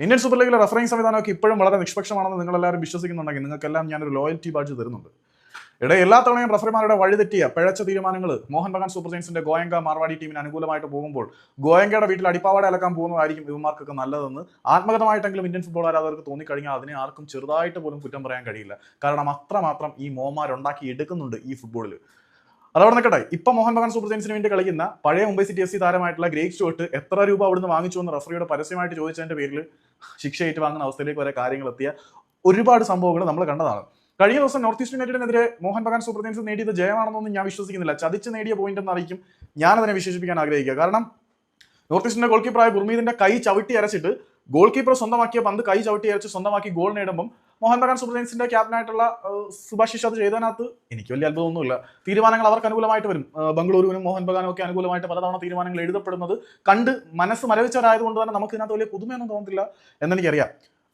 Indian super ലീഗിലെ refereeing സംവിധാനമൊക്കെ ഇപ്പോഴും വളരെ നിഷ്പക്ഷമാണെന്ന് നിങ്ങളെല്ലാവരും വിശ്വസിക്കുന്നുണ്ടെങ്കിൽ നിങ്ങൾക്കെല്ലാം ഞാനൊരു ലോയൽറ്റി ബാഡ്ജ് തരുന്നുണ്ട്. എല്ലാ തവണയും റഫറിമാരുടെ വഴിതെറ്റിയ പിഴച്ച തീരുമാനങ്ങൾ മോഹൻ ബഗാൻ സൂപ്പർ ജയൻസിന്റെ ഗോയങ്ക മാർവാടി ടീമിന് അനുകൂലമായിട്ട് പോകുമ്പോൾ ഗോയങ്കയുടെ വീട്ടിൽ അടിപ്പാവാട അലക്കാൻ പോകുന്നതായിരിക്കും ഇവന്മാർക്കൊക്കെ നല്ലതെന്ന് ആത്മഗതമായിട്ടെങ്കിലും ഇന്ത്യൻ ഫുട്ബോൾ ആരാധകർക്ക് തോന്നിക്കഴിഞ്ഞാൽ അതിനെ ആർക്കും ചെറുതായിട്ട് പോലും കുറ്റം പറയാൻ കഴിയില്ല. കാരണം അത്രമാത്രം ഈ മോമാരുണ്ടാക്കി എടുക്കുന്നുണ്ട് ഈ ഫുട്ബോളിൽ. അതവിടെ നിൽക്കട്ടെ, ഇപ്പൊ മോഹൻ ബഗാൻ സൂപ്പർ ജയൻസിന് വേണ്ടി കളിക്കുന്ന പഴയ മുംബൈ സിറ്റി FC താരമായിട്ടുള്ള ഗ്രേഗ് സ്റ്റുവർട്ട് എത്ര രൂപ അവിടുന്ന് വാങ്ങിച്ചു എന്ന് റഫറിയുടെ പരസ്യമായിട്ട് ചോദിച്ചതിന്റെ പേരിൽ ശിക്ഷ ഏറ്റുവാങ്ങുന്ന അവസ്ഥയിലേക്ക് വരെ കാര്യങ്ങൾ എത്തിയ ഒരുപാട് സംഭവങ്ങൾ നമ്മൾ കണ്ടതാണ്. കഴിഞ്ഞ ദിവസം നോർത്ത് ഈസ്റ്റ് യുണൈറ്റഡിനെതിരെ മോഹൻ ബഗാൻ സൂപ്പർ ജയൻസ് നേടിയത് ജയമാണെന്നൊന്നും ഞാൻ വിശ്വസിക്കുന്നില്ല. ചതിച്ച് നേടിയ പോയിന്റ് എന്നായിരിക്കും ഞാനതിനെ വിശേഷിപ്പിക്കാൻ ആഗ്രഹിക്കുക. കാരണം നോർത്ത് ഈസ്റ്റിന്റെ ഗോൾ കീപ്പറായ ഗുർമീതിന്റെ കൈ ചവിട്ടി അരച്ചിട്ട് ഗോൾ കീപ്പർ സ്വന്തമാക്കിയ പന്ത് കൈ ചവിട്ടി അരച്ച് സ്വന്തമാക്കി ഗോൾ നേടുമ്പം മോഹൻ ബഗാൻ സൂപ്പർ ജയൻസിന്റെ ക്യാപ്റ്റനായിട്ടുള്ള സുഭാഷിഷ് അത് ചെയ്തതിനകത്ത് എനിക്ക് വലിയ അത്ഭുതമൊന്നുമില്ല. തീരുമാനങ്ങൾ അവർക്ക് അനുകൂലമായിട്ട് വരും. ബംഗളൂരുവിനും മോഹൻ ബഗാനും ഒക്കെ അനുകൂലമായിട്ട് പലതവണ തീരുമാനങ്ങൾ എഴുതപ്പെടുന്നത് കണ്ട് മനസ്സ് മരവിച്ചവരായതുകൊണ്ട് തന്നെ നമുക്ക് ഇതിനകത്ത് വലിയ പുതുമയൊന്നും തോന്നുന്നില്ല എന്നെനിക്കറിയാം.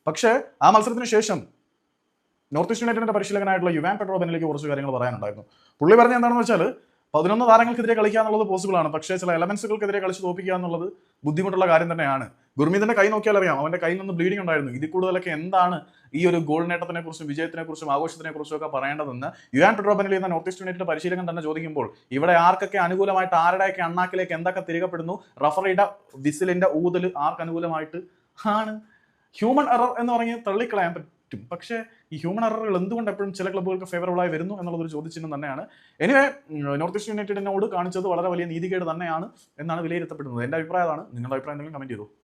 പക്ഷേ ആ മത്സരത്തിന് ശേഷം നോർത്ത് ഈസ്റ്റ് യുണൈറ്റഡിന്റെ പരിശീലകനായിട്ടുള്ള യുവാൻ പെഡ്രോ ബെന്നിലേക്ക് കുറച്ച് കാര്യങ്ങൾ പറയാനുണ്ടായിരുന്നു. പുള്ളി പറഞ്ഞ എന്താണെന്ന് വെച്ചാൽ 11 താരങ്ങൾക്കെതിരെ കളിക്കുക എന്നുള്ളത് പോസിബിൾ ആണ്, പക്ഷേ ചില എലമെന്റ്സുകൾക്കെതിരെ കളിച്ച് തോപ്പിക്കുക എന്നുള്ളത് ബുദ്ധിമുട്ടുള്ള കാര്യം തന്നെയാണ്. ഗുർമീതിന്റെ കൈ നോക്കിയാൽ അറിയാം, അവന്റെ കയ്യിൽ നിന്ന് ബ്ലീഡിംഗ് ഉണ്ടായിരുന്നു. ഇതിൽ കൂടുതലൊക്കെ എന്താണ് ഈ ഒരു ഗോൾ നേട്ടത്തിനെ കുറിച്ചും വിജയത്തിനെ കുറിച്ചും ആഘോഷത്തിനെ കുറിച്ചും ഒക്കെ പറയേണ്ടതെന്ന് യുവാൻ പെഡ്രോ ബെന്നിൽ എന്ന നോർത്ത് ഈസ്റ്റ് യുണൈറ്റഡ് പരിശീലകൻ തന്നെ ചോദിക്കുമ്പോൾ ഇവിടെ ആർക്കൊക്കെ അനുകൂലമായിട്ട് ആരുടെയൊക്കെ അണ്ണാക്കിലേക്ക് എന്തൊക്കെ തിരികപ്പെടുന്നു, റഫറിയുടെ വിസിലിന്റെ ഊതൽ ആർക്ക് അനുകൂലമായിട്ട് ആണ്. ഹ്യൂമൻ എറർ എന്ന് പറഞ്ഞ് തള്ളിക്കളയാൻ പറ്റും, പക്ഷേ ഈ ഹ്യൂമൻ എററുകൾ എന്തുകൊണ്ട് എപ്പോഴും ചില ക്ലബ്ബുകൾക്ക് ഫേവറബിൾ ആയി വരുന്നു എന്നുള്ളതൊരു ചോദ്യചിഹ്നം തന്നെയാണ്. എനിവേ, നോർത്ത് ഈസ്റ്റ് യുണൈറ്റഡിനോട് കാണിച്ചത് വളരെ വലിയ നീതികേട് തന്നെയാണ് എന്നാണ് വിലയിരുത്തപ്പെടുന്നത്. എൻ്റെ അഭിപ്രായമാണ്. നിങ്ങളുടെ അഭിപ്രായം എന്തെങ്കിലും കമന്റ് ചെയ്തു.